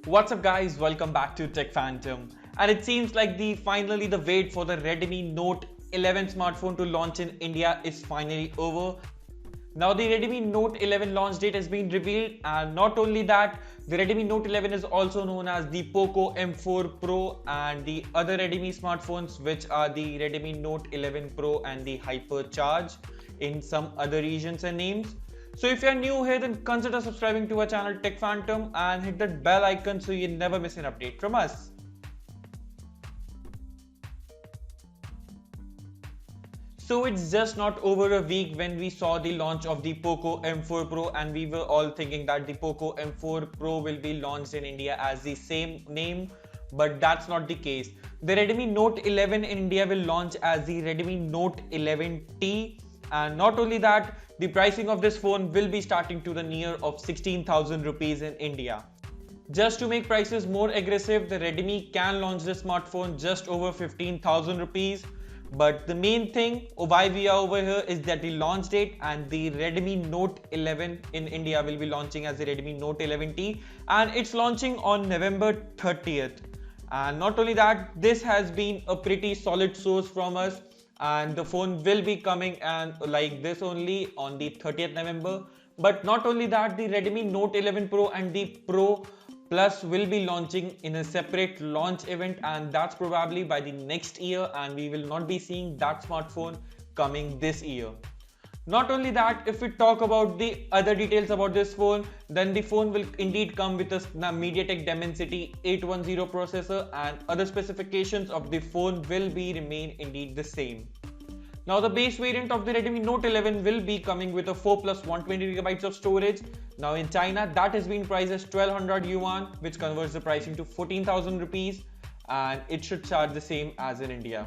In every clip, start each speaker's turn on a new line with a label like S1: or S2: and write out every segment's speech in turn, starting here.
S1: What's up guys, welcome back to Tech Phantom. And it seems like finally the wait for the Redmi Note 11 smartphone to launch in India is finally over. Now the Redmi Note 11 launch date has been revealed, and not only that, the Redmi Note 11 is also known as the POCO M4 Pro and the other Redmi smartphones, which are the Redmi Note 11 Pro and the Hypercharge in some other regions and names. So if you're new here, then consider subscribing to our channel Tech Phantom and hit that bell icon so you never miss an update from us. So it's just not over a week when we saw the launch of the POCO M4 Pro, and we were all thinking that the POCO M4 Pro will be launched in India as the same name, but that's not the case. The Redmi Note 11 in India will launch as the Redmi Note 11T, and not only that, the pricing of this phone will be starting to the near of 16,000 rupees in India. Just to make prices more aggressive, the Redmi can launch this smartphone just over 15,000 rupees. But the main thing why we are over here is that the launch date, and the Redmi Note 11 in India will be launching as the Redmi Note 11T, and it's launching on November 30th. And not only that, this has been a pretty solid source from us, and the phone will be coming and like this only on the 30th November. But not only that, the Redmi Note 11 Pro and the Pro Plus will be launching in a separate launch event, and that's probably by the next year, and we will not be seeing that smartphone coming this year. Not only that, if we talk about the other details about this phone, then the phone will indeed come with a Mediatek Dimensity 810 processor, and other specifications of the phone will remain indeed the same. Now the base variant of the Redmi Note 11 will be coming with a 4 plus 120GB of storage. Now in China, that has been priced as 1200 yuan, which converts the pricing to 14,000 rupees, and it should charge the same as in India.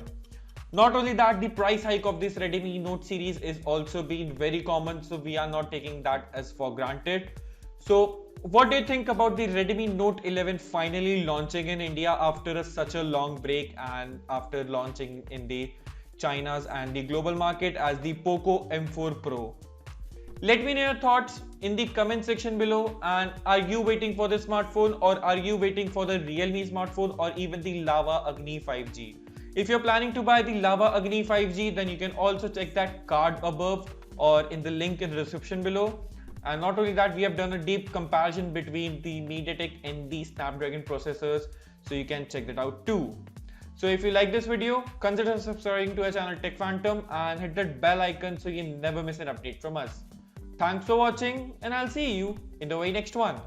S1: Not only that, the price hike of this Redmi Note series is also been very common, so we are not taking that as for granted. So what do you think about the Redmi Note 11 finally launching in India after such a long break, and after launching in the China's and the global market as the POCO M4 Pro? Let me know your thoughts in the comment section below. And are you waiting for this smartphone, or are you waiting for the Realme smartphone, or even the Lava Agni 5G? If you're planning to buy the Lava Agni 5G, then you can also check that card above or in the link in the description below. And not only that, we have done a deep comparison between the Mediatek and the Snapdragon processors, so you can check that out too. So if you like this video, consider subscribing to our channel Tech Phantom and hit that bell icon so you never miss an update from us. Thanks for watching, and I'll see you in the very next one.